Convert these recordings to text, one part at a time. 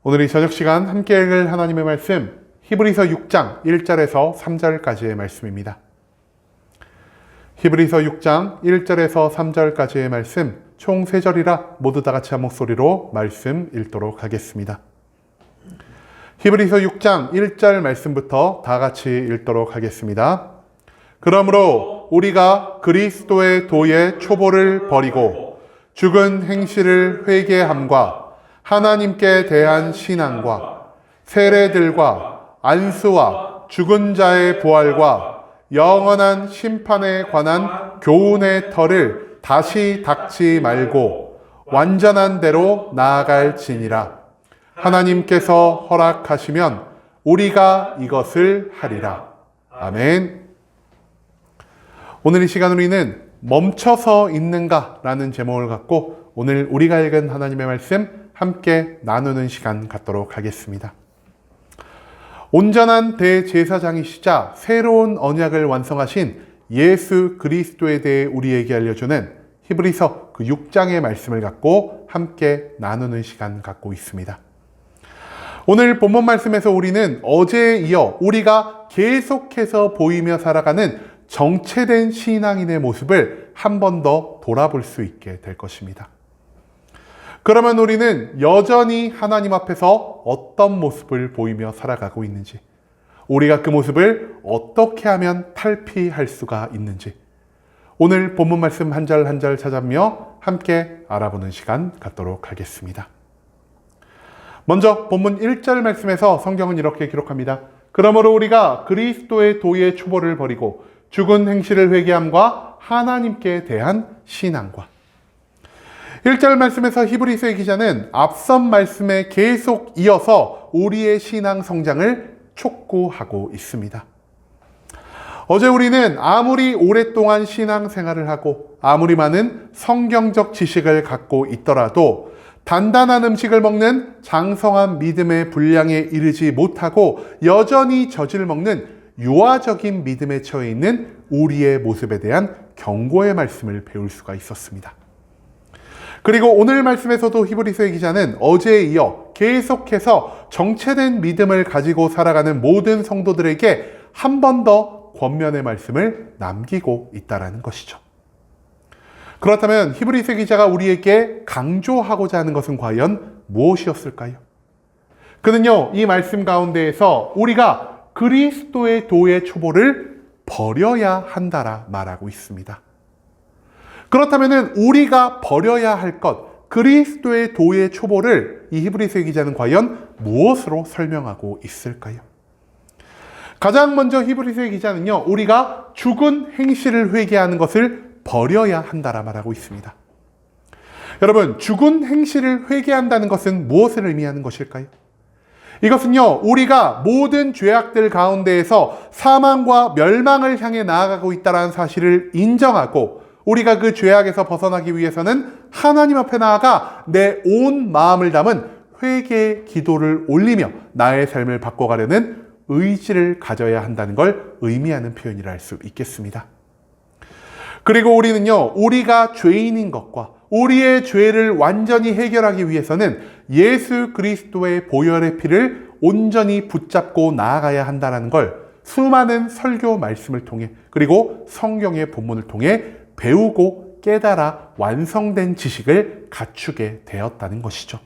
오늘 이 저녁 시간 함께 읽을 하나님의 말씀, 히브리서 6장 1절에서 3절까지의 말씀입니다. 히브리서 6장 1절에서 3절까지의 말씀, 총 3절이라 모두 다 같이 한 목소리로 말씀 읽도록 하겠습니다. 히브리서 6장 1절 말씀부터 다 같이 읽도록 하겠습니다. 그러므로 우리가 그리스도의 도의 초보를 버리고 죽은 행실을 회개함과 하나님께 대한 신앙과 세례들과 안수와 죽은 자의 부활과 영원한 심판에 관한 교훈의 터를 다시 닦지 말고 완전한 대로 나아갈지니라. 하나님께서 허락하시면 우리가 이것을 하리라. 아멘. 오늘 이 시간 우리는 멈춰서 있는가 라는 제목을 갖고 오늘 우리가 읽은 하나님의 말씀 함께 나누는 시간 갖도록 하겠습니다. 온전한 대제사장이시자 새로운 언약을 완성하신 예수 그리스도에 대해 우리에게 알려주는 히브리서 그 6장의 말씀을 갖고 함께 나누는 시간 갖고 있습니다. 오늘 본문 말씀에서 우리는 어제에 이어 우리가 계속해서 보이며 살아가는 정체된 신앙인의 모습을 한 번 더 돌아볼 수 있게 될 것입니다. 그러면 우리는 여전히 하나님 앞에서 어떤 모습을 보이며 살아가고 있는지, 우리가 그 모습을 어떻게 하면 탈피할 수가 있는지, 오늘 본문 말씀 한 절 한 절 찾아며 함께 알아보는 시간 갖도록 하겠습니다. 먼저 본문 1절 말씀에서 성경은 이렇게 기록합니다. 그러므로 우리가 그리스도의 도의 초보를 버리고 죽은 행실을 회개함과 하나님께 대한 신앙과 1절 말씀에서 히브리서의 기자는 앞선 말씀에 계속 이어서 우리의 신앙 성장을 촉구하고 있습니다. 어제 우리는 아무리 오랫동안 신앙 생활을 하고 아무리 많은 성경적 지식을 갖고 있더라도 단단한 음식을 먹는 장성한 믿음의 분량에 이르지 못하고 여전히 젖을 먹는 유아적인 믿음에 처해 있는 우리의 모습에 대한 경고의 말씀을 배울 수가 있었습니다. 그리고 오늘 말씀에서도 히브리서의 기자는 어제에 이어 계속해서 정체된 믿음을 가지고 살아가는 모든 성도들에게 한 번 더 권면의 말씀을 남기고 있다는 것이죠. 그렇다면 히브리서 기자가 우리에게 강조하고자 하는 것은 과연 무엇이었을까요? 그는요, 이 말씀 가운데에서 우리가 그리스도의 도의 초보를 버려야 한다라 말하고 있습니다. 그렇다면 우리가 버려야 할 것, 그리스도의 도의 초보를 이 히브리서 기자는 과연 무엇으로 설명하고 있을까요? 가장 먼저 히브리서 기자는요, 우리가 죽은 행실을 회개하는 것을 버려야 한다라 말하고 있습니다. 여러분, 죽은 행실을 회개한다는 것은 무엇을 의미하는 것일까요? 이것은요, 우리가 모든 죄악들 가운데에서 사망과 멸망을 향해 나아가고 있다는 사실을 인정하고 우리가 그 죄악에서 벗어나기 위해서는 하나님 앞에 나아가 내 온 마음을 담은 회개의 기도를 올리며 나의 삶을 바꿔가려는 의지를 가져야 한다는 걸 의미하는 표현이라 할 수 있겠습니다. 그리고 우리는요, 우리가 죄인인 것과 우리의 죄를 완전히 해결하기 위해서는 예수 그리스도의 보혈의 피를 온전히 붙잡고 나아가야 한다는 걸 수많은 설교 말씀을 통해 그리고 성경의 본문을 통해 배우고 깨달아 완성된 지식을 갖추게 되었다는 것이죠.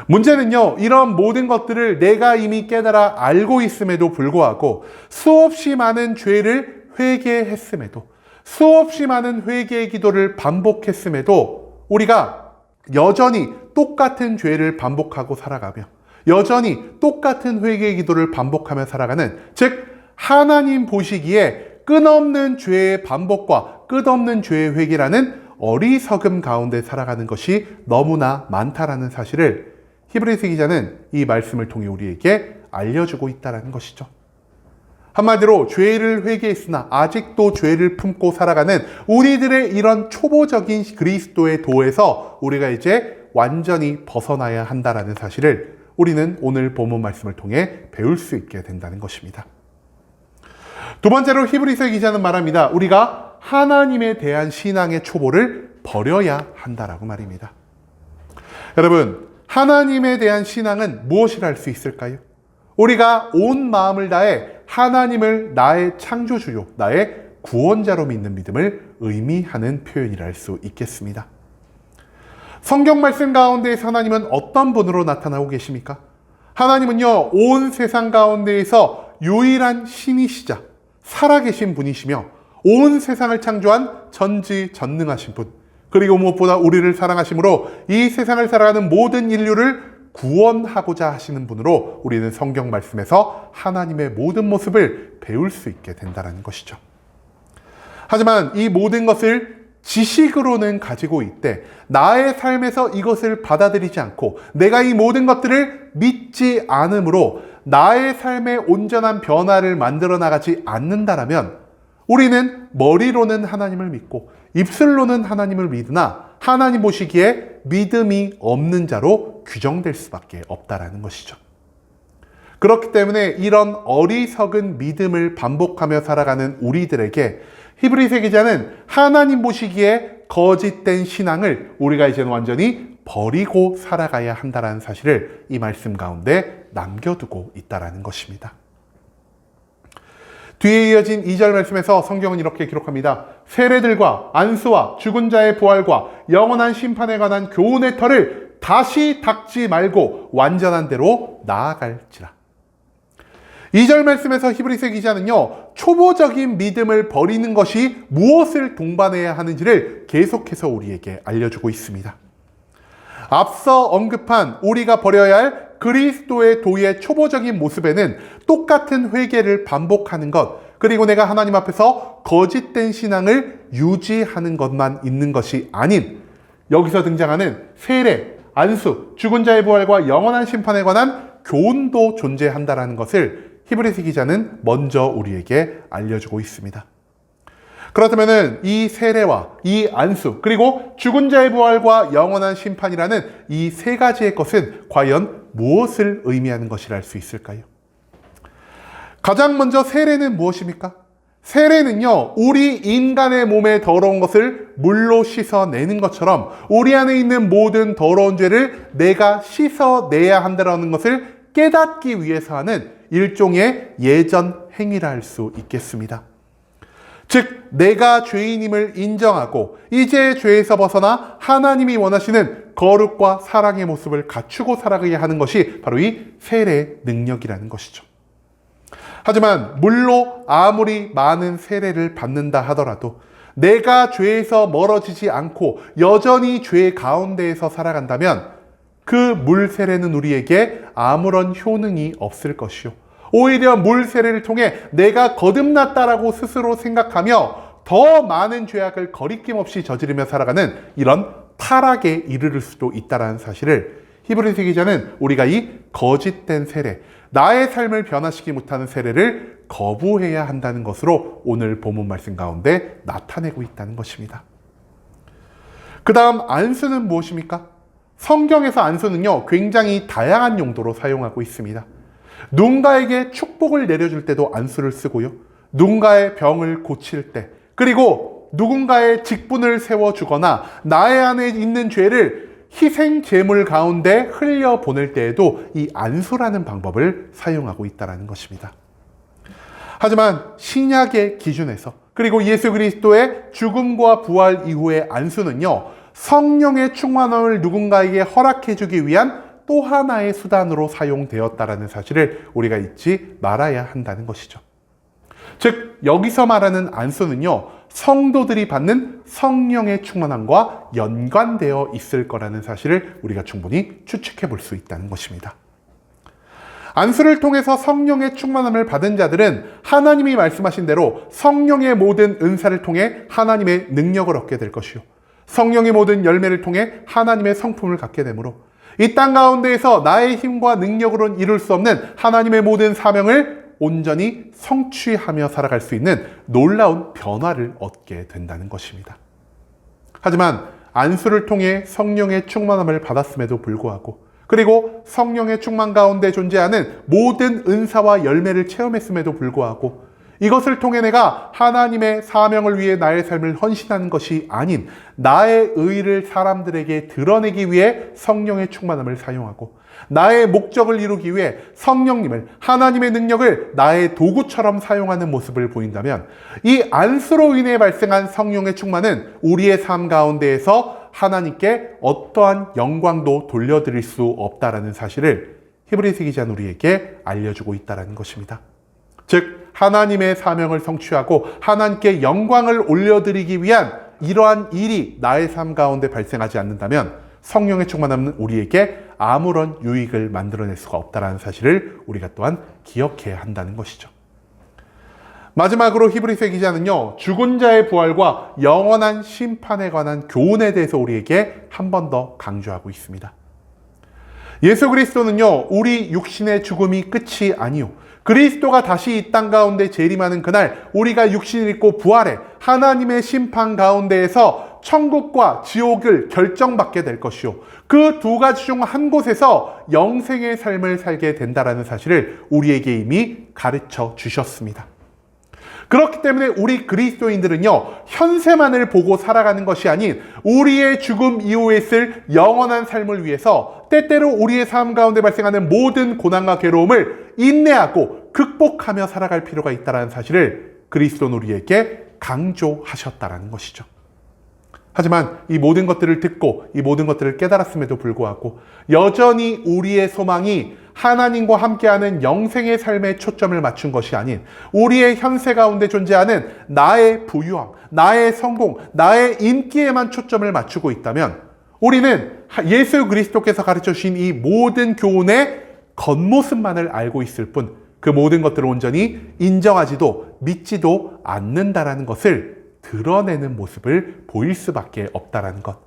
문제는요, 이런 모든 것들을 내가 이미 깨달아 알고 있음에도 불구하고 수없이 많은 죄를 회개했음에도 수없이 많은 회개의 기도를 반복했음에도 우리가 여전히 똑같은 죄를 반복하고 살아가며 여전히 똑같은 회개의 기도를 반복하며 살아가는, 즉 하나님 보시기에 끝없는 죄의 반복과 끝없는 죄의 회개라는 어리석음 가운데 살아가는 것이 너무나 많다라는 사실을 히브리서 기자는 이 말씀을 통해 우리에게 알려주고 있다는 것이죠. 한마디로 죄를 회개했으나 아직도 죄를 품고 살아가는 우리들의 이런 초보적인 그리스도의 도에서 우리가 이제 완전히 벗어나야 한다는 사실을 우리는 오늘 본문 말씀을 통해 배울 수 있게 된다는 것입니다. 두 번째로 히브리서 기자는 말합니다. 우리가 하나님에 대한 신앙의 초보를 버려야 한다라고 말입니다. 여러분, 하나님에 대한 신앙은 무엇이라 할 수 있을까요? 우리가 온 마음을 다해 하나님을 나의 창조주요, 나의 구원자로 믿는 믿음을 의미하는 표현이라 할 수 있겠습니다. 성경 말씀 가운데에서 하나님은 어떤 분으로 나타나고 계십니까? 하나님은요, 온 세상 가운데에서 유일한 신이시자 살아계신 분이시며 온 세상을 창조한 전지전능하신 분, 그리고 무엇보다 우리를 사랑하심으로 이 세상을 살아가는 모든 인류를 구원하고자 하시는 분으로 우리는 성경 말씀에서 하나님의 모든 모습을 배울 수 있게 된다는 것이죠. 하지만 이 모든 것을 지식으로는 가지고 있되 나의 삶에서 이것을 받아들이지 않고 내가 이 모든 것들을 믿지 않으므로 나의 삶의 온전한 변화를 만들어 나가지 않는다라면 우리는 머리로는 하나님을 믿고 입술로는 하나님을 믿으나 하나님 보시기에 믿음이 없는 자로 규정될 수밖에 없다라는 것이죠. 그렇기 때문에 이런 어리석은 믿음을 반복하며 살아가는 우리들에게 히브리서 기자는 하나님 보시기에 거짓된 신앙을 우리가 이제는 완전히 버리고 살아가야 한다는 사실을 이 말씀 가운데 남겨두고 있다는 것입니다. 뒤에 이어진 2절 말씀에서 성경은 이렇게 기록합니다. 세례들과 안수와 죽은 자의 부활과 영원한 심판에 관한 교훈의 털을 다시 닦지 말고 완전한 대로 나아갈지라. 2절 말씀에서 히브리서 기자는요, 초보적인 믿음을 버리는 것이 무엇을 동반해야 하는지를 계속해서 우리에게 알려주고 있습니다. 앞서 언급한 우리가 버려야 할 그리스도의 도의 초보적인 모습에는 똑같은 회개를 반복하는 것, 그리고 내가 하나님 앞에서 거짓된 신앙을 유지하는 것만 있는 것이 아닌 여기서 등장하는 세례, 안수, 죽은 자의 부활과 영원한 심판에 관한 교훈도 존재한다는 것을 히브리서 기자는 먼저 우리에게 알려주고 있습니다. 그렇다면 이 세례와 이 안수, 그리고 죽은 자의 부활과 영원한 심판이라는 이 세 가지의 것은 과연 무엇을 의미하는 것이라 할 수 있을까요? 가장 먼저 세례는 무엇입니까? 세례는요, 우리 인간의 몸에 더러운 것을 물로 씻어내는 것처럼 우리 안에 있는 모든 더러운 죄를 내가 씻어내야 한다는 것을 깨닫기 위해서 하는 일종의 예전 행위라 할 수 있겠습니다. 즉, 내가 죄인임을 인정하고 이제 죄에서 벗어나 하나님이 원하시는 거룩과 사랑의 모습을 갖추고 살아가야 하는 것이 바로 이 세례의 능력이라는 것이죠. 하지만 물로 아무리 많은 세례를 받는다 하더라도 내가 죄에서 멀어지지 않고 여전히 죄 가운데에서 살아간다면 그 물 세례는 우리에게 아무런 효능이 없을 것이요, 오히려 물 세례를 통해 내가 거듭났다라고 스스로 생각하며 더 많은 죄악을 거리낌 없이 저지르며 살아가는 이런 타락에 이르를 수도 있다는 사실을 히브리서 기자는 우리가 이 거짓된 세례, 나의 삶을 변화시키지 못하는 세례를 거부해야 한다는 것으로 오늘 본문 말씀 가운데 나타내고 있다는 것입니다. 그 다음 안수는 무엇입니까? 성경에서 안수는요, 굉장히 다양한 용도로 사용하고 있습니다. 누군가에게 축복을 내려줄 때도 안수를 쓰고요, 누군가의 병을 고칠 때, 그리고 누군가의 직분을 세워주거나 나의 안에 있는 죄를 희생 제물 가운데 흘려보낼 때에도 이 안수라는 방법을 사용하고 있다는 것입니다. 하지만 신약의 기준에서, 그리고 예수 그리스도의 죽음과 부활 이후의 안수는요, 성령의 충만함을 누군가에게 허락해주기 위한 또 하나의 수단으로 사용되었다는 사실을 우리가 잊지 말아야 한다는 것이죠. 즉, 여기서 말하는 안수는요, 성도들이 받는 성령의 충만함과 연관되어 있을 거라는 사실을 우리가 충분히 추측해 볼 수 있다는 것입니다. 안수를 통해서 성령의 충만함을 받은 자들은 하나님이 말씀하신 대로 성령의 모든 은사를 통해 하나님의 능력을 얻게 될 것이요, 성령의 모든 열매를 통해 하나님의 성품을 갖게 되므로 이 땅 가운데에서 나의 힘과 능력으로는 이룰 수 없는 하나님의 모든 사명을 온전히 성취하며 살아갈 수 있는 놀라운 변화를 얻게 된다는 것입니다. 하지만 안수를 통해 성령의 충만함을 받았음에도 불구하고, 그리고 성령의 충만 가운데 존재하는 모든 은사와 열매를 체험했음에도 불구하고 이것을 통해 내가 하나님의 사명을 위해 나의 삶을 헌신하는 것이 아닌 나의 의를 사람들에게 드러내기 위해 성령의 충만함을 사용하고 나의 목적을 이루기 위해 성령님을, 하나님의 능력을 나의 도구처럼 사용하는 모습을 보인다면 이 안수로 인해 발생한 성령의 충만은 우리의 삶 가운데에서 하나님께 어떠한 영광도 돌려드릴 수 없다라는 사실을 히브리서 기자는 우리에게 알려주고 있다는 것입니다. 즉 하나님의 사명을 성취하고 하나님께 영광을 올려드리기 위한 이러한 일이 나의 삶 가운데 발생하지 않는다면 성령의 충만함은 우리에게 아무런 유익을 만들어낼 수가 없다는 사실을 우리가 또한 기억해야 한다는 것이죠. 마지막으로 히브리서 기자는요, 죽은 자의 부활과 영원한 심판에 관한 교훈에 대해서 우리에게 한 번 더 강조하고 있습니다. 예수 그리스도는요, 우리 육신의 죽음이 끝이 아니요, 그리스도가 다시 이 땅 가운데 재림하는 그날 우리가 육신을 입고 부활해 하나님의 심판 가운데에서 천국과 지옥을 결정받게 될 것이요, 그 두 가지 중 한 곳에서 영생의 삶을 살게 된다는 사실을 우리에게 이미 가르쳐 주셨습니다. 그렇기 때문에 우리 그리스도인들은요, 현세만을 보고 살아가는 것이 아닌 우리의 죽음 이후에 있을 영원한 삶을 위해서 때때로 우리의 삶 가운데 발생하는 모든 고난과 괴로움을 인내하고 극복하며 살아갈 필요가 있다는 사실을 그리스도는 우리에게 강조하셨다는 것이죠. 하지만 이 모든 것들을 듣고 이 모든 것들을 깨달았음에도 불구하고 여전히 우리의 소망이 하나님과 함께하는 영생의 삶에 초점을 맞춘 것이 아닌 우리의 현세 가운데 존재하는 나의 부유함, 나의 성공, 나의 인기에만 초점을 맞추고 있다면 우리는 예수 그리스도께서 가르쳐 주신 이 모든 교훈의 겉모습만을 알고 있을 뿐 그 모든 것들을 온전히 인정하지도 믿지도 않는다라는 것을 드러내는 모습을 보일 수밖에 없다라는 것,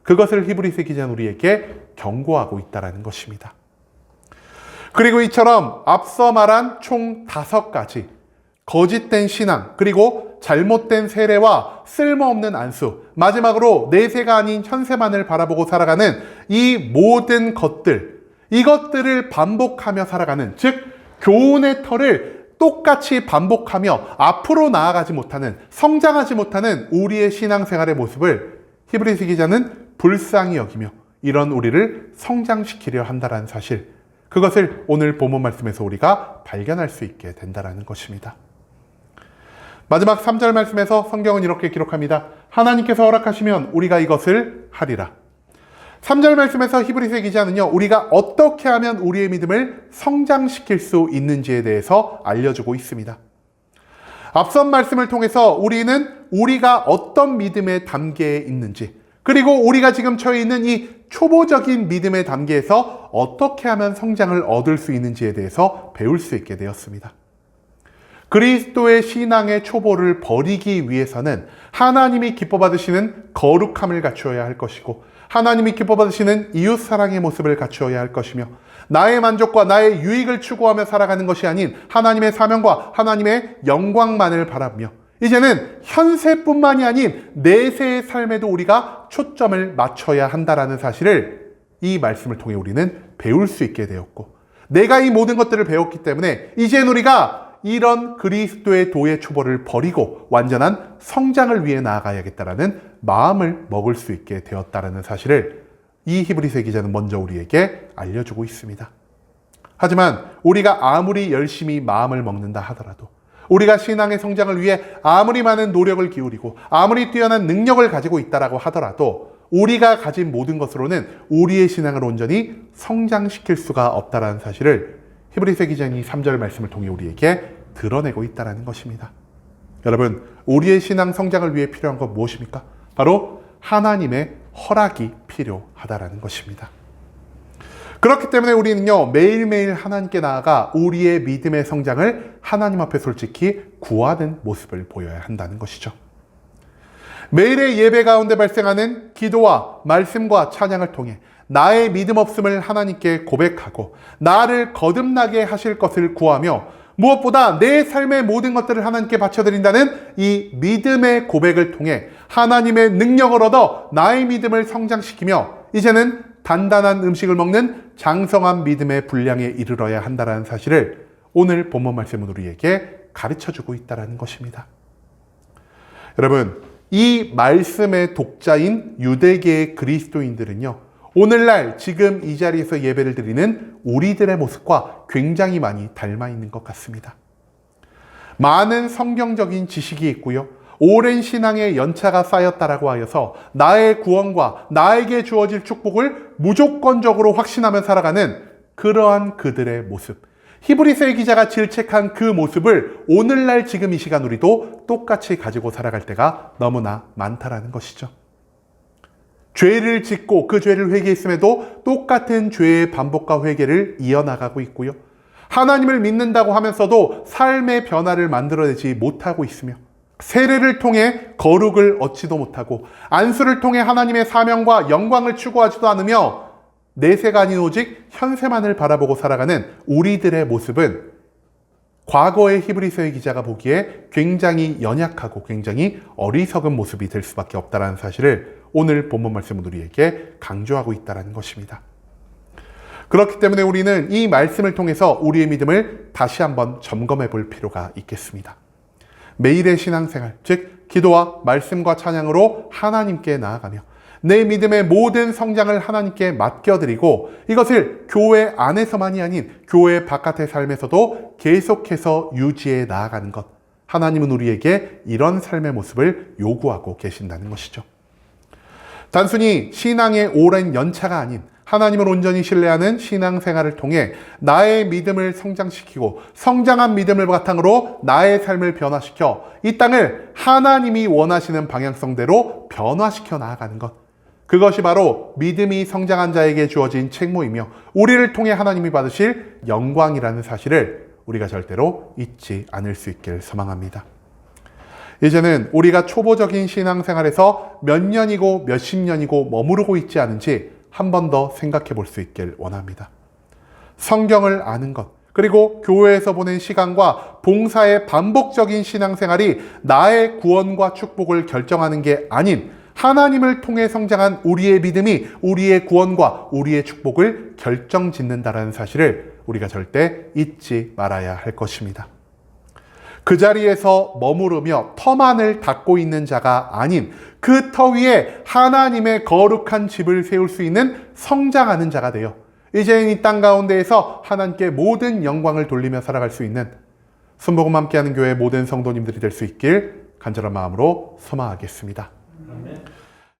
그것을 히브리서 기자는 우리에게 경고하고 있다라는 것입니다. 그리고 이처럼 앞서 말한 총 5가지 거짓된 신앙, 그리고 잘못된 세례와 쓸모없는 안수, 마지막으로 내세가 아닌 현세만을 바라보고 살아가는 이 모든 것들, 이것들을 반복하며 살아가는, 즉 교훈의 터를 똑같이 반복하며 앞으로 나아가지 못하는, 성장하지 못하는 우리의 신앙생활의 모습을 히브리서 기자는 불쌍히 여기며 이런 우리를 성장시키려 한다는 사실, 그것을 오늘 본문 말씀에서 우리가 발견할 수 있게 된다는 것입니다. 마지막 3절 말씀에서 성경은 이렇게 기록합니다. 하나님께서 허락하시면 우리가 이것을 하리라. 3절 말씀에서 히브리서 기자는요, 우리가 어떻게 하면 우리의 믿음을 성장시킬 수 있는지에 대해서 알려주고 있습니다. 앞선 말씀을 통해서 우리는 우리가 어떤 믿음의 단계에 있는지, 그리고 우리가 지금 처해 있는 이 초보적인 믿음의 단계에서 어떻게 하면 성장을 얻을 수 있는지에 대해서 배울 수 있게 되었습니다. 그리스도의 신앙의 초보를 버리기 위해서는 하나님이 기뻐 받으시는 거룩함을 갖추어야 할 것이고, 하나님이 기뻐 받으시는 이웃사랑의 모습을 갖추어야 할 것이며, 나의 만족과 나의 유익을 추구하며 살아가는 것이 아닌 하나님의 사명과 하나님의 영광만을 바라보며, 이제는 현세뿐만이 아닌 내세의 삶에도 우리가 초점을 맞춰야 한다라는 사실을 이 말씀을 통해 우리는 배울 수 있게 되었고, 내가 이 모든 것들을 배웠기 때문에 이제는 우리가 이런 그리스도의 도의 초보를 버리고 완전한 성장을 위해 나아가야겠다라는 마음을 먹을 수 있게 되었다라는 사실을 이 히브리서 기자는 먼저 우리에게 알려주고 있습니다. 하지만 우리가 아무리 열심히 마음을 먹는다 하더라도, 우리가 신앙의 성장을 위해 아무리 많은 노력을 기울이고 아무리 뛰어난 능력을 가지고 있다라고 하더라도 우리가 가진 모든 것으로는 우리의 신앙을 온전히 성장시킬 수가 없다라는 사실을 히브리서 기자는 이 3절 말씀을 통해 우리에게 드러내고 있다는 것입니다. 여러분, 우리의 신앙 성장을 위해 필요한 건 무엇입니까? 바로 하나님의 허락이 필요하다는 것입니다. 그렇기 때문에 우리는요, 매일매일 하나님께 나아가 우리의 믿음의 성장을 하나님 앞에 솔직히 구하는 모습을 보여야 한다는 것이죠. 매일의 예배 가운데 발생하는 기도와 말씀과 찬양을 통해 나의 믿음 없음을 하나님께 고백하고 나를 거듭나게 하실 것을 구하며, 무엇보다 내 삶의 모든 것들을 하나님께 바쳐드린다는 이 믿음의 고백을 통해 하나님의 능력을 얻어 나의 믿음을 성장시키며 이제는 단단한 음식을 먹는 장성한 믿음의 분량에 이르러야 한다는 사실을 오늘 본문 말씀은 우리에게 가르쳐주고 있다는 것입니다. 여러분, 이 말씀의 독자인 유대계의 그리스도인들은요, 오늘날 지금 이 자리에서 예배를 드리는 우리들의 모습과 굉장히 많이 닮아 있는 것 같습니다. 많은 성경적인 지식이 있고요, 오랜 신앙의 연차가 쌓였다라고 하여서 나의 구원과 나에게 주어질 축복을 무조건적으로 확신하며 살아가는 그러한 그들의 모습, 히브리서의 기자가 질책한 그 모습을 오늘날 지금 이 시간 우리도 똑같이 가지고 살아갈 때가 너무나 많다라는 것이죠. 죄를 짓고 그 죄를 회개했음에도 똑같은 죄의 반복과 회개를 이어나가고 있고요, 하나님을 믿는다고 하면서도 삶의 변화를 만들어내지 못하고 있으며, 세례를 통해 거룩을 얻지도 못하고 안수를 통해 하나님의 사명과 영광을 추구하지도 않으며 내세가 아닌 오직 현세만을 바라보고 살아가는 우리들의 모습은 과거의 히브리서의 기자가 보기에 굉장히 연약하고 굉장히 어리석은 모습이 될 수밖에 없다는 사실을 오늘 본문 말씀은 우리에게 강조하고 있다는 것입니다. 그렇기 때문에 우리는 이 말씀을 통해서 우리의 믿음을 다시 한번 점검해 볼 필요가 있겠습니다. 매일의 신앙생활, 즉 기도와 말씀과 찬양으로 하나님께 나아가며 내 믿음의 모든 성장을 하나님께 맡겨드리고 이것을 교회 안에서만이 아닌 교회 바깥의 삶에서도 계속해서 유지해 나아가는 것, 하나님은 우리에게 이런 삶의 모습을 요구하고 계신다는 것이죠. 단순히 신앙의 오랜 연차가 아닌 하나님을 온전히 신뢰하는 신앙생활을 통해 나의 믿음을 성장시키고 성장한 믿음을 바탕으로 나의 삶을 변화시켜 이 땅을 하나님이 원하시는 방향성대로 변화시켜 나아가는 것, 그것이 바로 믿음이 성장한 자에게 주어진 책무이며 우리를 통해 하나님이 받으실 영광이라는 사실을 우리가 절대로 잊지 않을 수 있길 소망합니다. 이제는 우리가 초보적인 신앙생활에서 몇 년이고 몇십 년이고 머무르고 있지 않은지 한 번 더 생각해 볼 수 있길 원합니다. 성경을 아는 것, 그리고 교회에서 보낸 시간과 봉사의 반복적인 신앙생활이 나의 구원과 축복을 결정하는 게 아닌 하나님을 통해 성장한 우리의 믿음이 우리의 구원과 우리의 축복을 결정짓는다는 사실을 우리가 절대 잊지 말아야 할 것입니다. 그 자리에서 머무르며 터만을 닫고 있는 자가 아닌 그 터 위에 하나님의 거룩한 집을 세울 수 있는 성장하는 자가 되어 이제는 이 땅 가운데에서 하나님께 모든 영광을 돌리며 살아갈 수 있는 순복음 함께하는 교회 모든 성도님들이 될 수 있길 간절한 마음으로 소망하겠습니다. 아멘.